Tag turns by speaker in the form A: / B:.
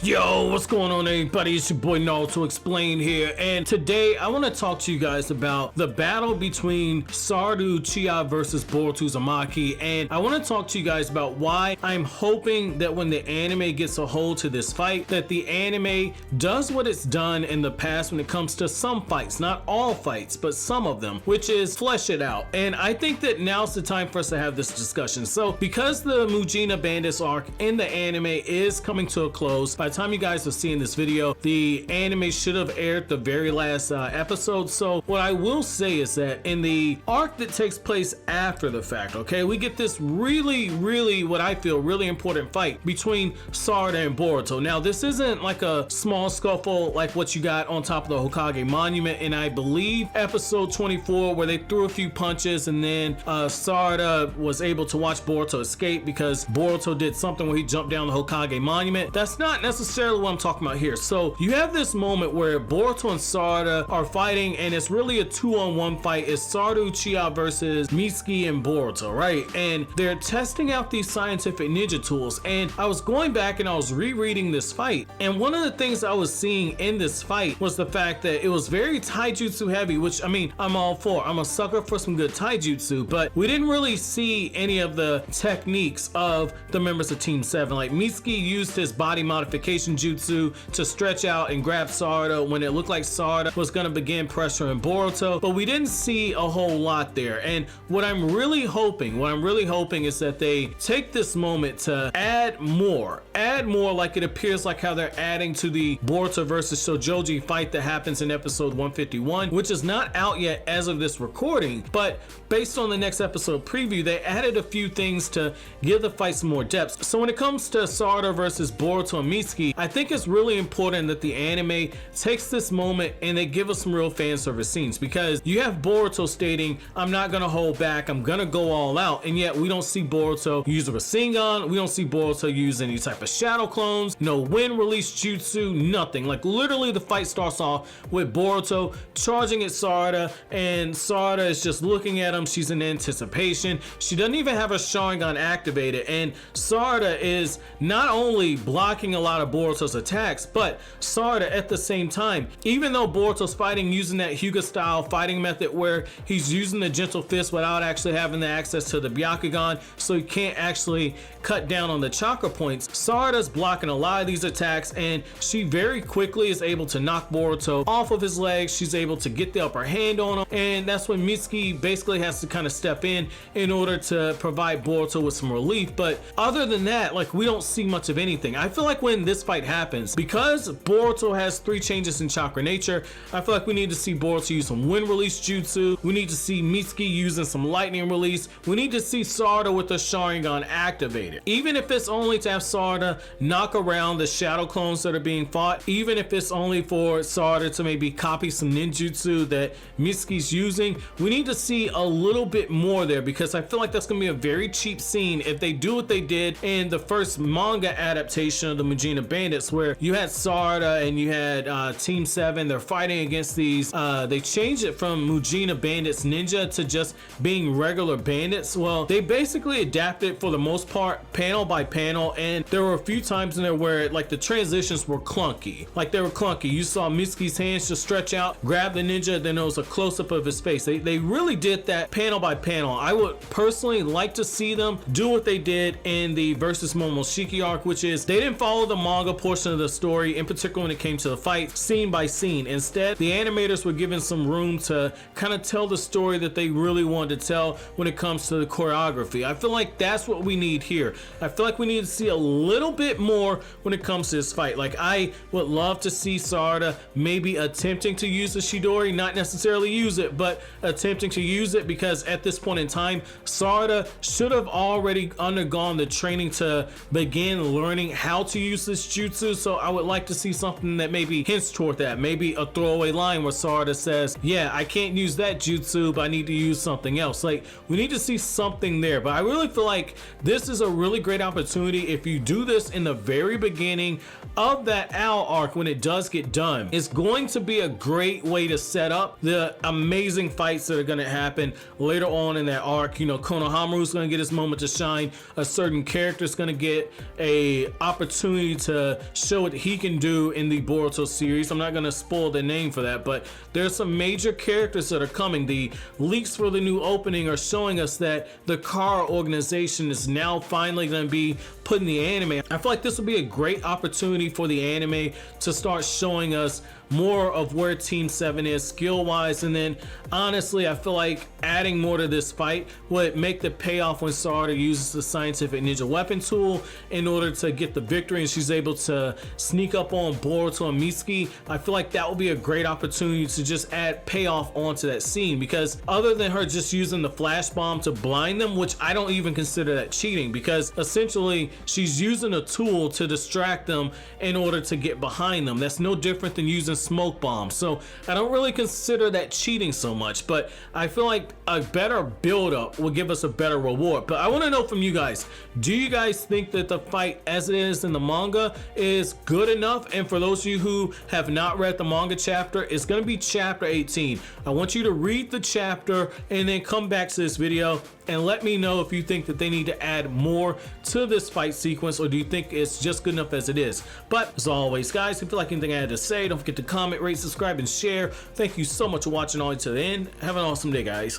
A: Yo, what's going on everybody? It's your boy Naruto Explain here, and today I want to talk to you guys about the battle between Sarada Uchiha versus Boruto Uzumaki, and I want to talk to you guys about why I'm hoping that when the anime gets a hold to this fight, that the anime does what it's done in the past when it comes to some fights, not all fights, but some of them, which is flesh it out. And I think that now's the time for us to have this discussion. So because the Mujina Bandits arc in the anime is coming to a close, by the time you guys are seeing this video, the anime should have aired the very last episode. So what I will say is that in the arc that takes place after the fact, okay, we get this really what I feel really important fight between Sarada and Boruto. Now this isn't like a small scuffle like what you got on top of the Hokage monument in, I believe, episode 24, where they threw a few punches and then Sarada was able to watch Boruto escape because Boruto did something where he jumped down the Hokage monument. That's not necessarily what I'm talking about here. So you have this moment where Boruto and Sarada are fighting, and it's really a 2-on-1 fight. It's Sarada Uchiha versus Mitsuki and Boruto, right? And they're testing out these scientific ninja tools, and I was going back and I was rereading this fight, and one of the things I was seeing in this fight was the fact that it was very taijutsu heavy, which I mean, I'm all for. I'm a sucker for some good taijutsu, but we didn't really see any of the techniques of the members of Team 7. Like Mitsuki used his body modification jutsu to stretch out and grab Sarada when it looked like Sarada was going to begin pressuring Boruto, but we didn't see a whole lot there. And what I'm really hoping is that they take this moment to add more like it appears like how they're adding to the Boruto versus Shojoji fight that happens in episode 151, which is not out yet as of this recording, but based on the next episode preview, they added a few things to give the fight some more depth. So when it comes to Sarada versus Boruto and Mitsuki, I think it's really important that the anime takes this moment and they give us some real fan service scenes, because you have Boruto stating, I'm not gonna hold back, I'm gonna go all out, and yet we don't see Boruto use a Rasengan, we don't see Boruto use any type of shadow clones, no wind release jutsu, nothing. Like literally the fight starts off with Boruto charging at Sarada, and Sarada is just looking at him, she's in anticipation, she doesn't even have her sharingan activated, and Sarada is not only blocking a lot of Boruto's attacks, but Sarada at the same time, even though Boruto's fighting using that Hyuga style fighting method where he's using the gentle fist without actually having the access to the Byakugan, so he can't actually cut down on the chakra points, Sarada's blocking a lot of these attacks, and she very quickly is able to knock Boruto off of his legs. She's able to get the upper hand on him, and that's when Mitsuki basically has to kind of step in order to provide Boruto with some relief. But other than that, like, we don't see much of anything. I feel like when this fight happens, because Boruto has 3 changes in chakra nature, I feel like we need to see Boruto use some wind release jutsu, we need to see Mitsuki using some lightning release, we need to see Sarada with the sharingan activated, even if it's only to have Sarada knock around the shadow clones that are being fought, even if it's only for Sarada to maybe copy some ninjutsu that Mitsuki's using. We need to see a little bit more there, because I feel like that's gonna be a very cheap scene if they do what they did in the first manga adaptation of the Mujina Bandits, where you had Sarada and you had Team 7, they're fighting against these, they changed it from Mujina Bandits Ninja to just being regular bandits. Well, they basically adapted for the most part panel by panel, and there were a few times in there where like the transitions were clunky. Like they were clunky. You saw Mitsuki's hands just stretch out, grab the ninja, then there was a close-up of his face. They really did that panel by panel. I would personally like to see them do what they did in the versus Momoshiki arc, which is they didn't follow the manga portion of the story, in particular when it came to the fight, scene by scene. Instead, the animators were given some room to kind of tell the story that they really wanted to tell when it comes to the choreography. I feel like that's what we need here. I feel like we need to see a little bit more when it comes to this fight. Like, I would love to see Sarada maybe attempting to use the Chidori, not necessarily use it, but attempting to use it, because at this point in time, Sarada should have already undergone the training to begin learning how to use this jutsu. So I would like to see something that maybe hints toward that. Maybe a throwaway line where Sarada says, yeah, I can't use that jutsu, but I need to use something else. Like, we need to see something there. But I really feel like this is a really great opportunity. If you do this in the very beginning of that Owl arc, when it does get done, it's going to be a great way to set up the amazing fights that are going to happen later on in that arc. You know, Konohamaru's going to get his moment to shine. A certain character is going to get a opportunity to to show what he can do in the Boruto series. I'm not going to spoil the name for that, but there's some major characters that are coming. The leaks for the new opening are showing us that the Car organization is now finally going to be put in the anime. I feel like this will be a great opportunity for the anime to start showing us more of where Team 7 is skill wise, and then honestly I feel like adding more to this fight would make the payoff when Sarada uses the scientific ninja weapon tool in order to get the victory and she's able to sneak up on Boruto and Mitsuki. I feel like that would be a great opportunity to just add payoff onto that scene, because other than her just using the flash bomb to blind them, which I don't even consider that cheating, because essentially she's using a tool to distract them in order to get behind them. That's no different than using smoke bombs. So I don't really consider that cheating so much, but I feel like a better build-up will give us a better reward. But I want to know from you guys, do you guys think that the fight as it is in the manga is good enough? And for those of you who have not read the manga chapter, it's going to be chapter 18. I want you to read the chapter and then come back to this video and let me know if you think that they need to add more to this fight sequence, or do you think it's just good enough as it is. But as always guys, if you feel like anything I had to say, don't forget to comment, rate, subscribe, and share. Thank you so much for watching all the way to the end. Have an awesome day guys.